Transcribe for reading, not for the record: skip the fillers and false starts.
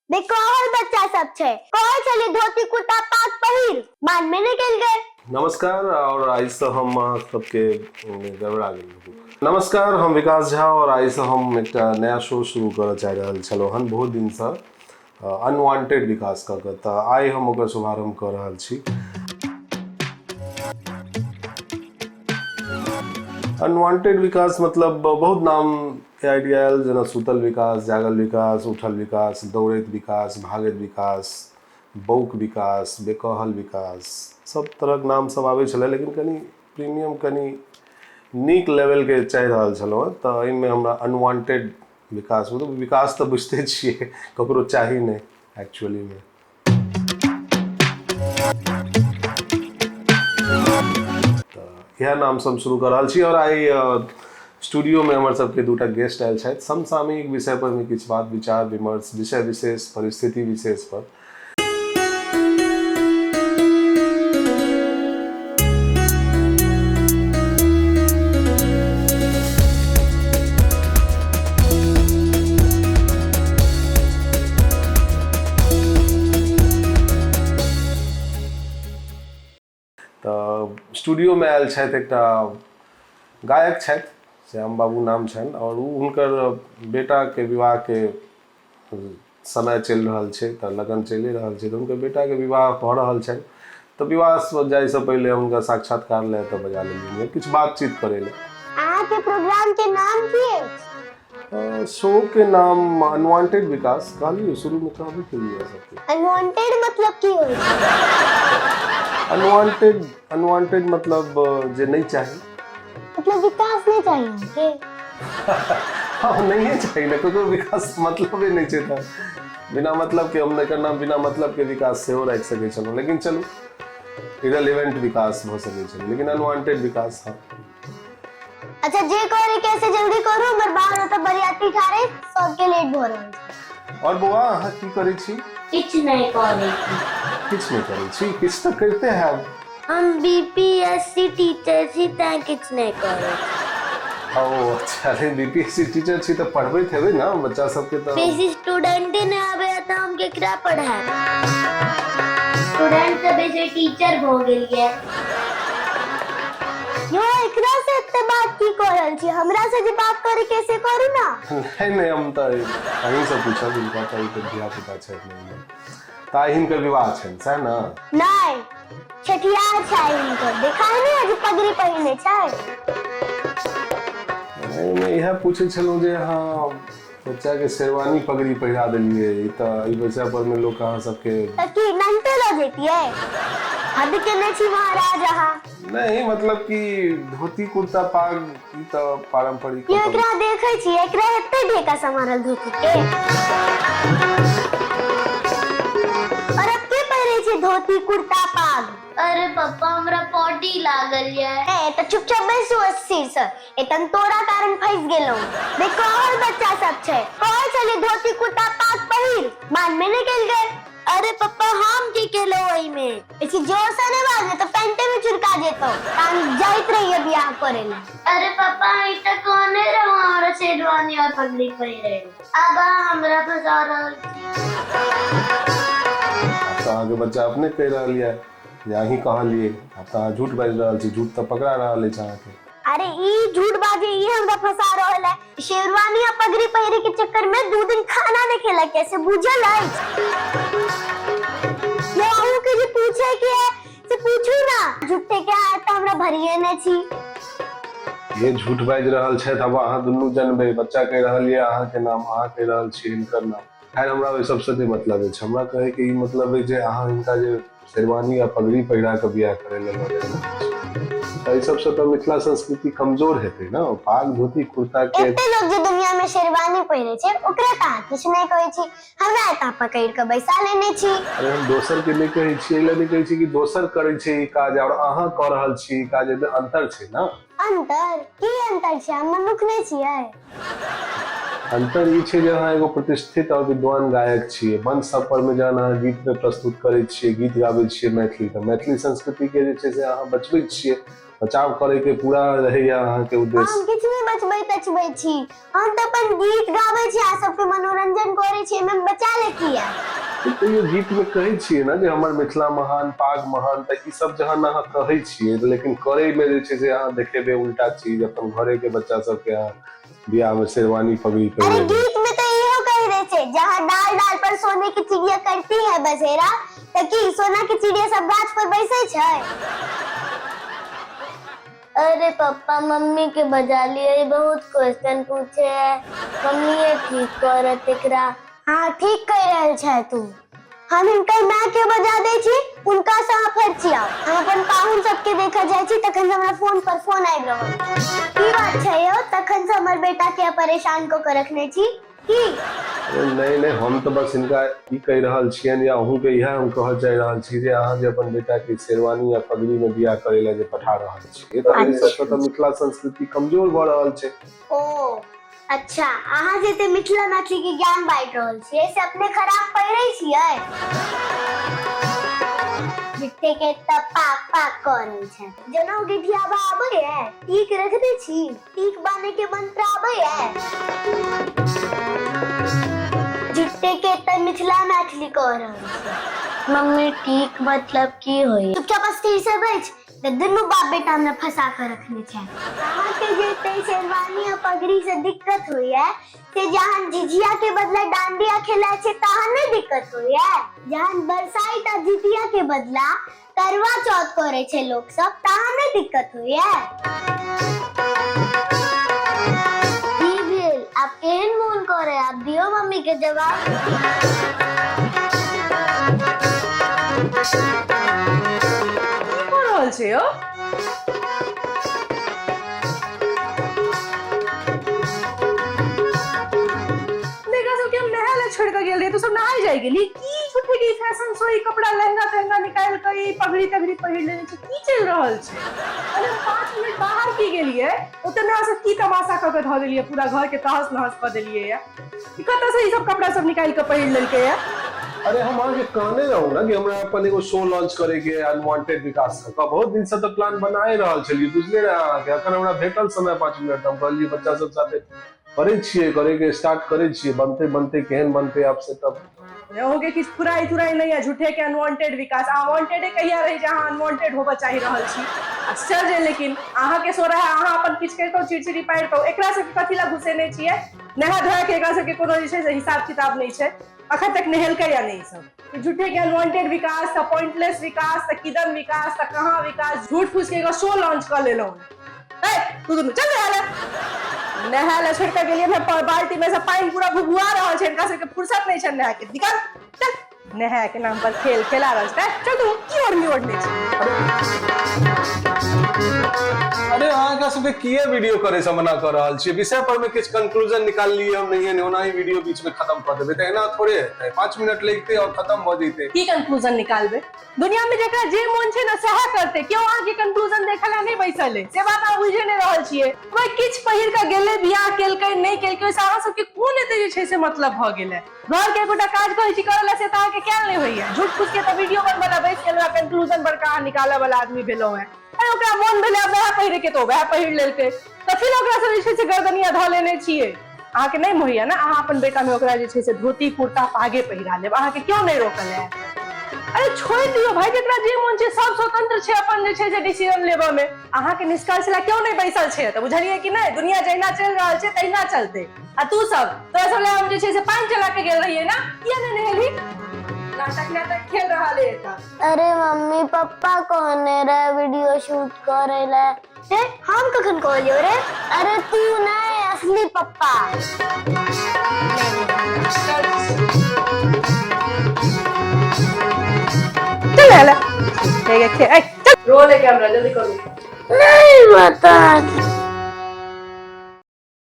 देखो और बच्चा सब छे कहे चली धोती कुर्ता पाग पहिर मान में निकल गए। नमस्कार और आई से हम सबके गड़बड़ा गेल। नमस्कार, हम विकास झा और आई से हम एक नया शो शुरू कर चाह रहा छलो हन बहुत दिन से अनवांटेड विकास का आई हम ओकर शुभारंभ कर रहा छी। अनवांटेड विकास मतलब बहुत नाम के आइडिया आयल, जना सुतल विकास, जागल विकास, उठल विकास, दौड़ैत विकास, भागैत विकास, बौक विकास, बेकहल विकास, सब तरह के नाम सब आवे छले, लेकिन कनी प्रीमियम कनी नीक लेवल के चाह रहा छलो। तो इनमें हमरा अनवांटेड विकास मतलब विकास तो बुझते छिए ककरो चाही नहीं एक्चुअली में। यह नाम सब शुरू कर रहा छी और आई स्टूडियो में हमारे सबके दूटा गेस्ट आयल छथि समसामयिक विषय पर में किछु बात विचार विमर्श, विषय विशेष, परिस्थिति विशेष पर। स्टूडियो में आयल छथि एकटा गायक छथि, श्याम बाबू नाम छनि, और हुनकर बेटा के विवाह के समय चलि रहल छै, तऽ लगन चलि रहल छै, तऽ हुनकर बेटा के विवाह भऽ रहल छनि। तऽ विवाह जाय से पहले हुनका साक्षात्कार ले तऽ बजा लेलियै किछु बातचीत करे ले। अहाँ के प्रोग्राम के नाम की है? शो के नाम अनवांटेड विकास कहलिए, शुरू में कहबे केलिए सबके। अनवांटेड मतलब की होय छै? अनवांटेड मतलब जे नहीं चाहिए, मतलब विकास नहीं चाहिए के। हाँ नहीं चाहिए ना, क्योंकि विकास मतलब ही नहीं चाहिए। बिना मतलब के हमने करना, बिना मतलब के विकास से हो रख सके चलो, लेकिन चलो इररिलेवेंट विकास हो सके चलो, लेकिन अनवांटेड विकास। हाँ अच्छा जे करे कैसे जल्दी करू, हमर बाहर होता बरियाती ठारे सबके लेट भ रहल छै। और बुआ अहाँ की करै छी? किछ नहीं करे छी। किछ नहीं करै छी? किछ तो करते हैं। हम बीपीएससी टीचर छी, तैं किछ नहीं करे। ओ अच्छा, रे बीपीएससी टीचर छी तऽ पढ़बैत हेबै ना बच्चा सबके। तऽ बेसी स्टूडेंटे ने आबे त हम केकरा पढ़ाएब? स्टूडेंट त बेसी टीचर भ गेल ये। यो एकरा से इतने बात की कर रहल छी? हमरा से जे बात करे कैसे करू ना? नहीं हम तऽ अहीं से पूछब, इनका तऽ ई धिया पुता छै नहीं तऽ हिनकर विवाह छनि सएह ना? नहीं छठियार छै हिनकर, देखाय नहीं अजी पगड़ी पहिने छै। मैं यह पूछे छलूँ जे हाँ बच्चा के शेरवानी पगड़ी पहिरा देलिए, ई तऽ ई बच्चा पर में लोग कहाँ सबके की नंटे ल जेतिए? हद के नहीं छी महाराज अहाँ। नहीं मतलब कि धोती कुर्ता पाग ई तऽ पारंपरिक। ये एकरा देखे छी, एकरा एते ढेका समारल धोती के। और अब के पहिरे छी धोती कुर्ता पाग? अरे पापा हमरा पॉटी लागल ये। ए त चुपचाप बैसू अस्थिर से, एतन तोरा कारण फंस गेलौ। देखो और बच्चा सब छै कहे चली धोती कुर्ता पाग पहिर मान में निकल गए। अरे पापा हम की केलो ओई में? इसी जोर से ने बाजे तो पैंटे में चुरका जेतो, हम जाइत रहिए बियाह करे ला। अरे पापा ई त कोने रहो हमरा शेरवानी और पगड़ी पहिरे। अब हमरा फंसा रहल छी। तो आगे बच्चा अपने कह रहा लिया या ही कहा लिए, अब तो झूठ बाज रहा छी, झूठ तो पकड़ा रहा ले चाह के। अरे ई झूठ बाजे ई हमरा फंसा रहल है। शेरवानी और पगड़ी पहिरे के चक्कर में 2 दिन खाना नहीं खेला, कैसे बुझल है? मैं आहू के जे पूछे के है से पूछू ना, झूठे के हाथ तो हमरा भरिए ने छी। ये झूठ बाज रहल छै, अब अहाँ दुनू जनबे, बच्चा कह रहल ये अहाँ के नाम, अहाँ कह रहल छी इनकर नाम। खैर हमरा ओइ सबसे नहीं मतलब है, हमरा कहे के ई मतलब है जे अहाँ इनका जे शेरवानी या पगड़ी पहिरा के बियाह करे ले ई सबसे तो मिथिला संस्कृति कमजोर हेतै ना। पाग धोती कुर्ता के एते लोग जे दुनिया में शेरवानी पहिरे छै ओकरा कहाँ किछ नहीं कहै छी, हमरा एता पकड़ के बैसा लेने छी। अरे हम दोसर के नहीं कहै छी, एला नहीं कहै छी कि दोसर करै छै ई काज और अहाँ क रहल छी ई काज, एमे अंतर छै ना। अंतर की अंतर छै? हम मनुख नहीं छियै। अंतर ई छै जे अहाँ एगो प्रतिष्ठित और विद्वान गायक छियै, मंच सब पर में जहन अहाँ गीत पे प्रस्तुत करै छियै, गीत गाबै छियै मैथिली, तऽ मैथिली संस्कृति के जे छै से अहाँ बचबै छियै, बचाव करे के पूरा रहैया अहाँ के उद्देश्य। हम किछ नहीं बचबै तचबै छी, हम तो अपन गीत गाबै छी, आ सबके मनोरंजन करे छी, एमे बचा ले किया। तो ये गीत में कहै छियै ना जे हमर मिथिला महान, पाग महान, त ई सब जहां अहाँ कहै छियै, लेकिन करे में जे छै से अहाँ देखेबे उल्टा चीज, अपन घरे के बच्चा सब के बियाह में शेरवानी पगड़ी अरे पहिरे। गीत में तो इहो कह रहे थे, जहाँ डाल डाल पर सोने की चिड़िया करती है बसेरा, तो की सोना की चिड़िया सब गाछ पर बैसे छै। अरे पापा मम्मी के बजा लिए, बहुत क्वेश्चन पूछे है, मम्मी ये ठीक करत एकरा। हाँ ठीक कह रहल छै तू, हम इनकर माँ के बजा दे छी, उनका सा फर्चिया हम अपन पाहुन सबके देखा जाय छी, तखन हमरा फोन पर फोन आबि रहल। की बात छै यो, तखन से हमर बेटा के परेशान को के रखने छी की? नहीं नहीं, हम तो बस इनका ई कह रहल छियन, या अहूँ के इहा हम कहल जा रहल छी जे अहाँ जे अपन बेटा के शेरवानी या पगड़ी में बियाह करे ला जे पठा रहल छी, त ई सब तो मिथिला संस्कृति कमजोर भ रहल छै। ओ अच्छा, अहाँ जे ते मिथिला मैथिली के ज्ञान बांटि रहल छियै, से अपने खराब पढ़ै छियै। जिते के त पाक पाक करै छै, जनौ गिठियाबा आबै है, टीक रखते छी, टीक बाने के मंत्र आबै है। जिते के त मिथिला मैथिली कह रहल छै। मम्मी टीक मतलब की होई? चुपचाप स्थिर से बैठ, दुनू बाप बेटा हमरा फंसा कर रखने छै। अहाँ के जे ते शेरवानी आ पगड़ी से दिक्कत होई है, से जहां झिझिया के बदला डांडिया खेला छै तहां नहीं दिक्कत होई है। जहां बरसाइत आ जितिया के बदला करवा चौथ करे छै लोग सब, तहां नहीं दिक्कत होई है। की भेल, आप केहन मोन करे, आप दियो मम्मी के जवाब। छै यो देखा सब के हम नहाले छोड़ के गेल रहे, तो सब नहाई जाय गेली की छुट्टी की फैशन सोई कपड़ा लहंगा तहंगा निकाल के ई पगड़ी तगड़ी पहिर लेने छै, की चल रहल छै। अरे 5 मिनट बाहर की गेलिए, ओतने से की तमाशा क के ध देलिए, पूरा घर के तहस नहस क देलिए या कत से ई सब कपड़ा सब निकाल के पहिर लेलके या। अरे हम आगे कहने रहूं ना कि हमरा अपन एगो शो लॉन्च करे के अनवांटेड विकास का बहुत दिन से तो प्लान बनाए रहल छलिए, बुझले रहा कि अखन हमरा भेटल समय 5 मिनट, हम कहलिए बच्चा सब साथे करे छिए, करे के स्टार्ट करे छिए, बनते बनते केहन बनते आप सेटअप। होगे कि फुराई तुराई नहीं है, झूठे के अनवांटेड विकास, अनवांटेड कहिया रही जहां अनवांटेड होबा चाहि रहल छी। आश्चर्य, लेकिन अहाँ के सो रहा है, अहाँ अपन किछ कहतो चिड़चिड़ी पारि तो एकरा से कथि ला घुसेने छिए, नहा धोया के एकरा से के कोनो जे छै से हिसाब किताब नहीं छै, अखन तक नहेलकै या नहीं सब। झूठे के अनवांटेड विकास, त पॉइंटलेस विकास, त किदन विकास, त कहां विकास, झूठ फूस के एगो शो लॉन्च कर लेलो। ए तू दोनों चल नहाले छोड़ के गेलिए, मैं बाल्टी में से पानी पूरा भुभुआ रहल छै, इनका से के फुर्सत नहीं छै नहा के, निकल चल। नहा के नाम पर खेल खेला रहल छै, चल तू की ओढ़नी ओढ़ने छै। अरे अहाँ का सबके किए वीडियो करे से मना कर रहल छी, विषय पर में किछ कंक्लूजन निकाल लिए हम, नहीं है ओना ही वीडियो बीच में खत्म कर देबे, त एना थोड़े है 5 मिनट लगते और खत्म हो जइते। की कंक्लूजन निकालबे, दुनिया में जेकरा जे मन छै ना सहा करते, क्यों अहाँ के कंक्लूजन देखला नहीं बैसल है, से बात अहाँ बुझे नहीं रहल छिए। कोई किछ पहिर के गेले, बियाह केलकै नहीं केलकै, सारा सब के कोन एते जे छै से मतलब भ गेलै। घर के एकोटा काज कहै छी करला से त अहाँ के क्या नहीं होइया, झूठ फूस के त वीडियो बनबला बैस गेलवा, कंक्लूजन पर कहां निकाले वाला आदमी भेलो है। अरे ओकरा मन भेले वह पहिरे के तो वह पहिर लेलकै, त फिर ओकरा से जे छै से गर्दनिया ध लेने छिए। अहाँ के नहीं मोहिया ना, अहाँ अपन बेटा में ओकरा जे छै से धोती कुर्ता पागे पहिरा लेब, अहाँ के क्यों नहीं रोकल है। अरे छोड़ दियो भाई, जेकरा जे मन छै सब स्वतंत्र छै अपन जे छै से डिसीजन लेबा में, अहाँ के निष्कर्ष ला क्यों नहीं बैसल छै, त बुझलिए कि नहीं, दुनिया जहिना चल रहल छै तहिना चलते। आ तू सब तोरा सब ले हम जे छै से पानी चला के गेल रहिए ना, किया नहीं नहेली, नाटक नाटक खेल रहा ले था। अरे मम्मी पापा कहने रहे वीडियो शूट करे ले, हम कखन कहलियो रे? अरे तू नहीं, असली पप्पा। चल ले ले, चल रो ले कैमरा जल्दी करो। नहीं बता।